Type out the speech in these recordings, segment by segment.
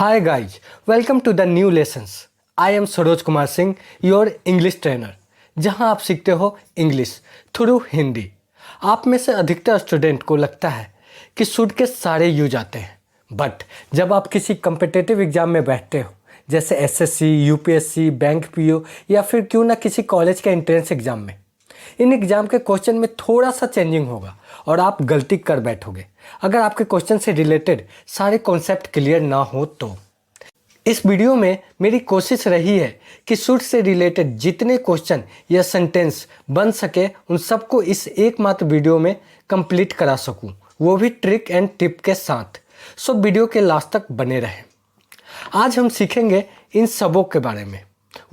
Hi guys, welcome to the new lessons. I am Saroj Kumar Singh, your English trainer, जहां आप सीखते हो इंग्लिश थ्रू हिंदी। आप में से अधिकतर स्टूडेंट को लगता है कि शुड के सारे यूज आते हैं, बट जब आप किसी कम्पिटिटिव एग्जाम में बैठते हो जैसे एसएससी, यूपीएससी, बैंक पीओ या फिर क्यों ना किसी कॉलेज के एंट्रेंस एग्जाम में, इन एग्जाम के क्वेश्चन में थोड़ा सा चेंजिंग होगा और आप गलती कर बैठोगे अगर आपके क्वेश्चन से रिलेटेड सारे कॉन्सेप्ट क्लियर ना हो तो। इस वीडियो में मेरी कोशिश रही है कि शुड से रिलेटेड जितने क्वेश्चन या सेंटेंस बन सके उन सबको इस एकमात्र वीडियो में कंप्लीट करा सकूं, वो भी ट्रिक एंड टिप के साथ। सो वीडियो के लास्ट तक बने रहें। आज हम सीखेंगे इन सबों के बारे में,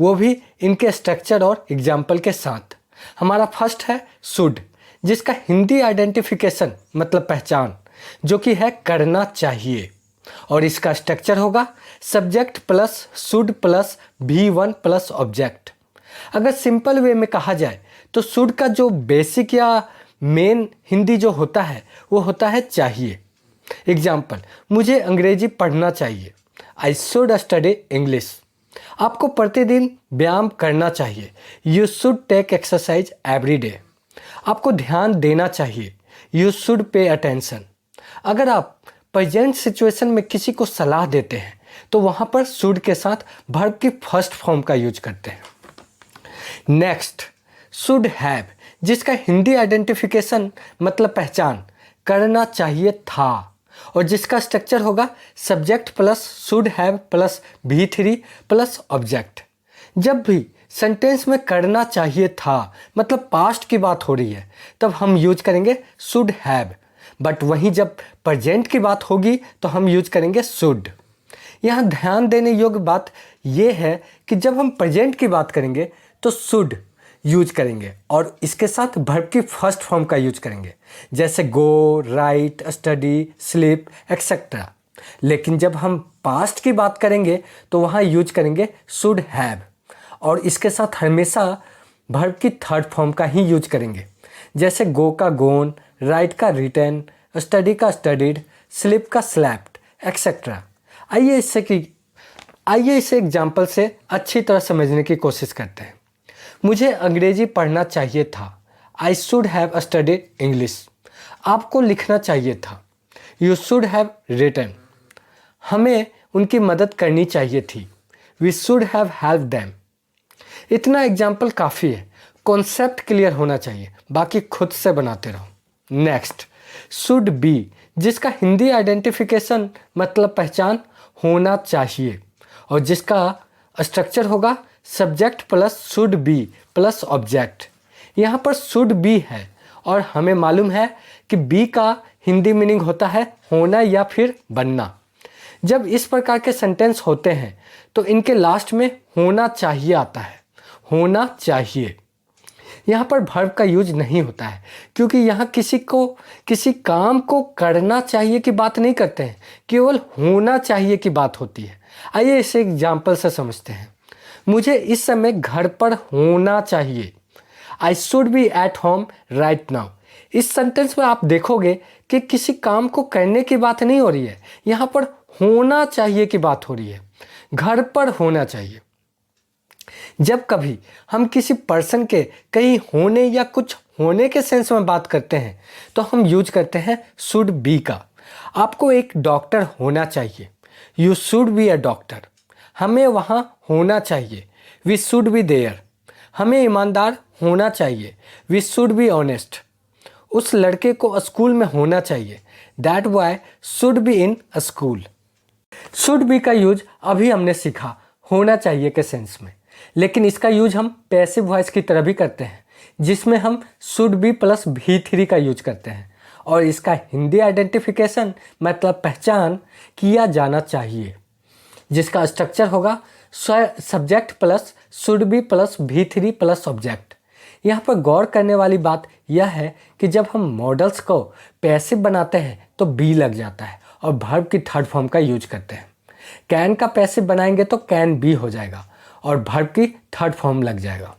वो भी इनके स्ट्रक्चर और एग्जाम्पल के साथ। हमारा फर्स्ट है शुड, जिसका हिंदी आइडेंटिफिकेशन मतलब पहचान, जो कि है करना चाहिए, और इसका स्ट्रक्चर होगा subject plus should plus V1 plus object. अगर सिंपल वे में कहा जाए तो शुड का जो बेसिक या मेन हिंदी जो होता है वो होता है चाहिए। एग्जाम्पल, मुझे अंग्रेजी पढ़ना चाहिए, आई शुड स्टडी इंग्लिश। आपको प्रतिदिन व्यायाम करना चाहिए, you should take exercise every day. आपको ध्यान देना चाहिए, यू शुड पे अटेंशन। अगर आप प्रेजेंट सिचुएशन में किसी को सलाह देते हैं तो वहाँ पर शुड के साथ वर्ब की फर्स्ट फॉर्म का यूज करते हैं। नेक्स्ट, शुड हैव, जिसका हिंदी आइडेंटिफिकेशन मतलब पहचान करना चाहिए था, और जिसका स्ट्रक्चर होगा subject plus should have plus V3 plus object. जब भी सेंटेंस में करना चाहिए था मतलब पास्ट की बात हो रही है तब हम यूज करेंगे शुड हैव, बट वहीं जब प्रेजेंट की बात होगी तो हम यूज करेंगे शुड। यहाँ ध्यान देने योग्य बात यह है कि जब हम प्रेजेंट की बात करेंगे तो शुड यूज करेंगे और इसके साथ वर्ब की फर्स्ट फॉर्म का यूज करेंगे, जैसे गो, राइट, स्टडी, स्लीप एक्सेट्रा। लेकिन जब हम पास्ट की बात करेंगे तो वहाँ यूज करेंगे शुड हैव और इसके साथ हमेशा वर्ब की थर्ड फॉर्म का ही यूज करेंगे, जैसे गो का गोन, राइट का रिटन, स्टडी का स्टडीड, स्लीप का स्लैप्ड एक्सेट्रा। आइए इसे एग्जाम्पल से अच्छी तरह समझने की कोशिश करते हैं। मुझे अंग्रेजी पढ़ना चाहिए था, I should have studied English. आपको लिखना चाहिए था, यू शुड हैव रिटन। हमें उनकी मदद करनी चाहिए थी, we should have help them. इतना एग्जाम्पल काफ़ी है, कॉन्सेप्ट क्लियर होना चाहिए, बाकी खुद से बनाते रहो। नेक्स्ट, शुड बी, जिसका हिंदी आइडेंटिफिकेशन मतलब पहचान होना चाहिए और जिसका स्ट्रक्चर होगा subject plus should be plus object. यहाँ पर शुड बी है और हमें मालूम है कि बी का हिंदी मीनिंग होता है होना या फिर बनना। जब इस प्रकार के सेंटेंस होते हैं तो इनके लास्ट में होना चाहिए आता है, होना चाहिए। यहाँ पर वर्ब का यूज नहीं होता है क्योंकि यहाँ किसी काम को करना चाहिए की बात नहीं करते हैं, केवल होना चाहिए की बात होती है। आइए इसे एग्जाम्पल से समझते हैं। मुझे इस समय घर पर होना चाहिए, I should be at home right now. इस सेंटेंस में आप देखोगे कि किसी काम को करने की बात नहीं हो रही है, यहाँ पर होना चाहिए की बात हो रही है, घर पर होना चाहिए। जब कभी हम किसी पर्सन के कहीं होने या कुछ होने के सेंस में बात करते हैं तो हम यूज करते हैं शुड बी का। आपको एक डॉक्टर होना चाहिए, you should be a doctor. हमें वहाँ होना चाहिए, वी शुड बी देयर। हमें ईमानदार होना चाहिए, वी शुड बी ऑनेस्ट। उस लड़के को स्कूल में होना चाहिए, that boy should be in a school. Should be का यूज अभी हमने सीखा होना चाहिए के सेंस में, लेकिन इसका यूज हम पैसिव वॉइस की तरह भी करते हैं, जिसमें हम शुड बी प्लस V3 का यूज करते हैं और इसका हिंदी आइडेंटिफिकेशन मतलब पहचान किया जाना चाहिए, जिसका स्ट्रक्चर होगा subject plus should be plus V3 plus object. यहाँ पर गौर करने वाली बात यह है कि जब हम मॉडल्स को पैसिव बनाते हैं तो बी लग जाता है और वर्ब की थर्ड फॉर्म का यूज करते हैं। कैन का पैसिव बनाएंगे तो कैन बी हो जाएगा और वर्ब की थर्ड फॉर्म लग जाएगा।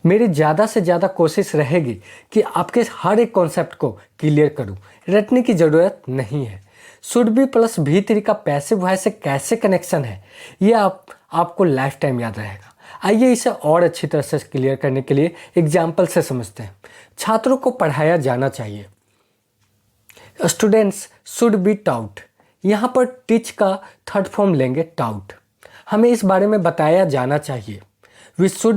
मेरी ज़्यादा से ज़्यादा कोशिश रहेगी कि आपके हर एक कॉन्सेप्ट को क्लियर करूं, रटने की ज़रूरत नहीं है। Should be plus V three का पैसिव वॉइस से कैसे कनेक्शन है, ये आपको लाइफ टाइम याद रहेगा। आइए इसे और अच्छी तरह से क्लियर करने के लिए एग्जाम्पल से समझते हैं। छात्रों को पढ़ाया जाना चाहिए, स्टूडेंट्स शुड बी टाउट। यहाँ पर टीच का थर्ड फॉर्म लेंगे टाउट। हमें इस बारे में बताया जाना चाहिए, we should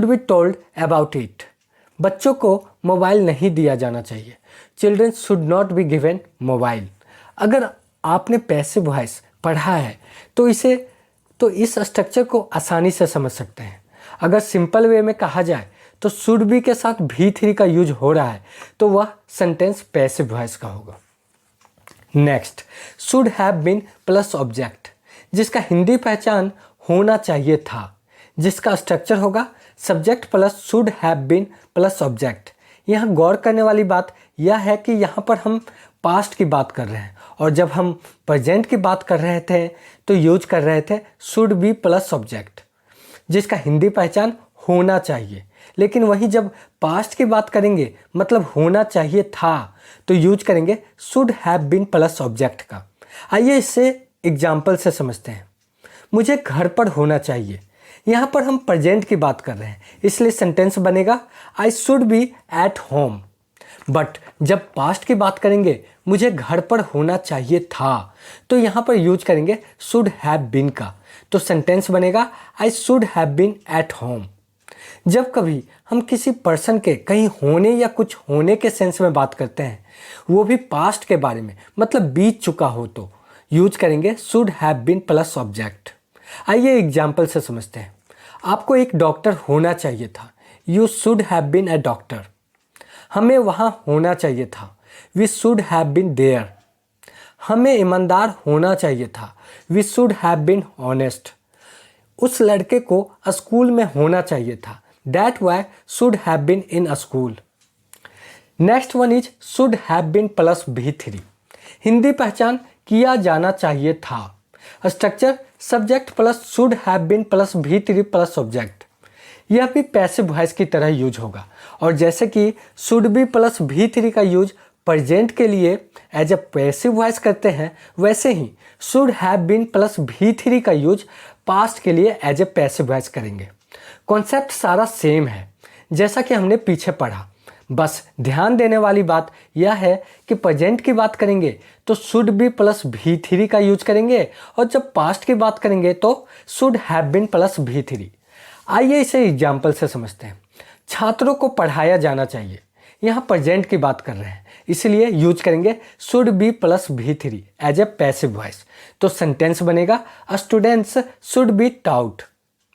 be told about it. बच्चों को मोबाइल नहीं दिया जाना चाहिए, children should not be given mobile. अगर आपने पैसिव वॉइस पढ़ा है तो इस स्ट्रक्चर को आसानी से समझ सकते हैं। अगर सिंपल वे में कहा जाए तो शुड बी के साथ भी थ्री का यूज हो रहा है तो वह सेंटेंस पैसिव वॉइस का होगा। Next, should have been plus object, जिसका हिंदी पहचान होना चाहिए था, जिसका स्ट्रक्चर होगा subject plus should have been plus object. यहाँ गौर करने वाली बात यह है कि यहाँ पर हम पास्ट की बात कर रहे हैं और जब हम प्रेजेंट की बात कर रहे थे तो यूज कर रहे थे शुड बी प्लस ऑब्जेक्ट, जिसका हिंदी पहचान होना चाहिए। लेकिन वहीं जब पास्ट की बात करेंगे मतलब होना चाहिए था तो यूज करेंगे should have been plus object का। आइए इससे एग्जाम्पल से समझते हैं। मुझे घर पर होना चाहिए, यहाँ पर हम प्रेजेंट की बात कर रहे हैं इसलिए सेंटेंस बनेगा I should be at home. But जब पास्ट की बात करेंगे मुझे घर पर होना चाहिए था तो यहाँ पर यूज करेंगे शुड हैव बीन का, तो सेंटेंस बनेगा I should have been at home. जब कभी हम किसी पर्सन के कहीं होने या कुछ होने के सेंस में बात करते हैं, वो भी पास्ट के बारे में मतलब बीत चुका हो, तो यूज करेंगे should have been plus object. आइए एग्जाम्पल से समझते हैं। आपको एक डॉक्टर होना चाहिए था, you should have been a doctor. हमें वहाँ होना चाहिए था, we should have been there. हमें ईमानदार होना चाहिए था, we should have been honest. उस लड़के को स्कूल में होना चाहिए था, that boy should have been in a school. Next one is should have been plus V three. Hindi पहचान किया जाना चाहिए था, structure subject plus should have been plus V three plus object. यह भी पैसिव वॉइस की तरह यूज होगा और जैसे कि should be plus V three का यूज प्रेजेंट के लिए एज ए पैसिव वॉइस करते हैं, वैसे ही should have been plus V three का यूज पास्ट के लिए एज ए पैसिव वॉइस करेंगे। कॉन्सेप्ट सारा सेम है जैसा कि हमने पीछे पढ़ा, बस ध्यान देने वाली बात यह है कि प्रेजेंट की बात करेंगे तो should be plus V three का यूज करेंगे और जब पास्ट की बात करेंगे तो should have been plus V three. आइए इसे एग्जाम्पल से समझते हैं। छात्रों को पढ़ाया जाना चाहिए, यहाँ प्रेजेंट की बात कर रहे हैं इसलिए यूज करेंगे should be plus V three as a passive voice, तो सेंटेंस बनेगा students should be taught.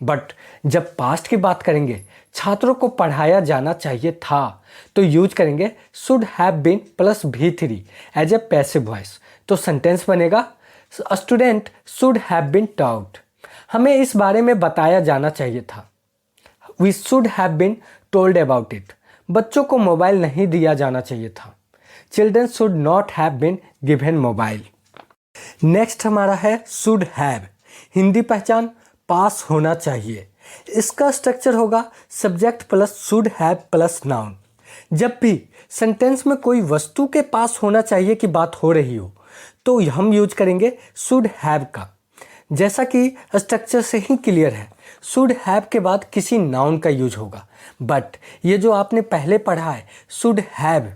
But जब पास्ट की बात करेंगे छात्रों को पढ़ाया जाना चाहिए था तो यूज करेंगे should have been plus V three as a passive voice, तो सेंटेंस बनेगा student should have been taught. हमें इस बारे में बताया जाना चाहिए था, we should have been told about it. बच्चों को मोबाइल नहीं दिया जाना चाहिए था, children should not have been given mobile. Next हमारा है शुड हैव। हिंदी पहचान पास होना चाहिए, इसका स्ट्रक्चर होगा subject plus should have plus noun. जब भी सेंटेंस में कोई वस्तु के पास होना चाहिए की बात हो रही हो तो हम यूज करेंगे शुड हैव का। जैसा कि स्ट्रक्चर से ही क्लियर है, शुड हैव के बाद किसी नाउन का यूज होगा, बट ये जो आपने पहले पढ़ा है शुड हैव,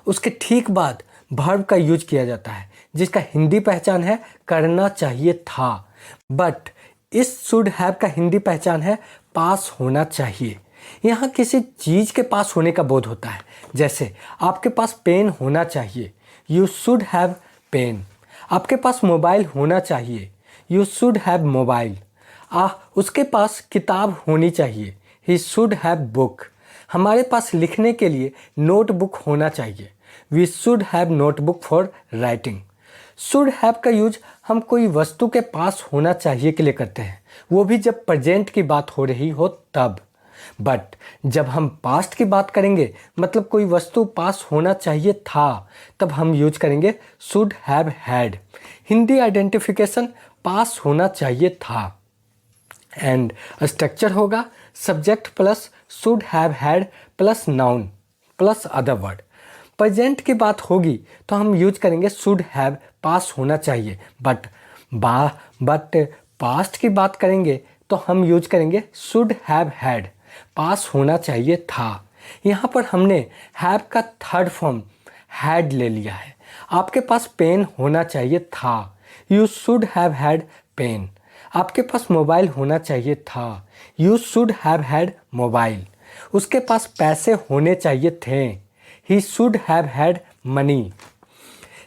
उसके ठीक बाद वर्ब का यूज किया जाता है जिसका हिंदी पहचान है करना चाहिए था। बट इस शुड हैव का हिंदी पहचान है पास होना चाहिए। यहाँ किसी चीज़ के पास होने का बोध होता है, जैसे आपके पास पेन होना चाहिए, यू शुड हैव पेन। आपके पास मोबाइल होना चाहिए, यू शुड हैव मोबाइल। उसके पास किताब होनी चाहिए, ही शुड हैव बुक। हमारे पास लिखने के लिए नोटबुक होना चाहिए, we should have notebook for writing. Should have का यूज हम कोई वस्तु के पास होना चाहिए के लिए करते हैं, वो भी जब प्रेजेंट की बात हो रही हो तब। बट जब हम पास्ट की बात करेंगे मतलब कोई वस्तु पास होना चाहिए था, तब हम यूज करेंगे should have had. Hindi identification पास होना चाहिए था एंड स्ट्रक्चर होगा subject plus should have had plus noun plus other word. Present की बात होगी तो हम यूज करेंगे शुड हैव, पास होना चाहिए। बट पास्ट की बात करेंगे तो हम यूज करेंगे शुड हैव हैड, पास होना चाहिए था। यहाँ पर हमने हैव का थर्ड फॉर्म हैड ले लिया है। आपके पास पेन होना चाहिए था, you should have had pen. आपके पास मोबाइल होना चाहिए था, you should have had mobile. उसके पास पैसे होने चाहिए थे, he should have had money.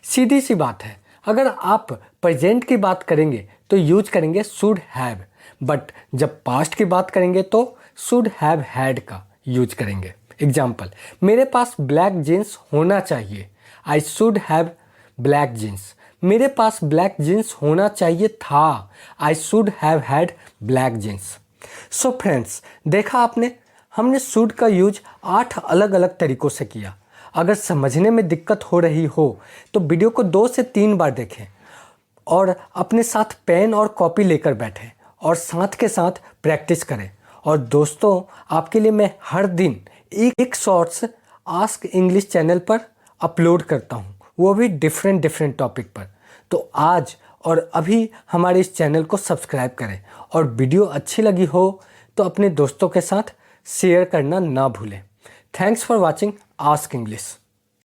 सीधी सी बात है, अगर आप प्रेजेंट की बात करेंगे तो यूज करेंगे शुड हैव, बट जब पास्ट की बात करेंगे तो शुड हैव हैड का यूज करेंगे। एग्जाम्पल, मेरे पास ब्लैक जीन्स होना चाहिए, I should have black jeans. मेरे पास ब्लैक जीन्स होना चाहिए था, I should have had black jeans. So friends, देखा आपने, हमने शुड का यूज 8 अलग अलग तरीक़ों से किया। अगर समझने में दिक्कत हो रही हो तो वीडियो को 2 से 3 बार देखें और अपने साथ पेन और कॉपी लेकर बैठें और साथ के साथ प्रैक्टिस करें। और दोस्तों, आपके लिए मैं हर दिन एक शॉर्ट्स आस्क इंग्लिश चैनल पर अपलोड करता हूँ, वो भी डिफरेंट टॉपिक पर। तो आज और अभी हमारे इस चैनल को सब्सक्राइब करें और वीडियो अच्छी लगी हो तो अपने दोस्तों के साथ शेयर करना ना भूलें। Thanks for watching ask English.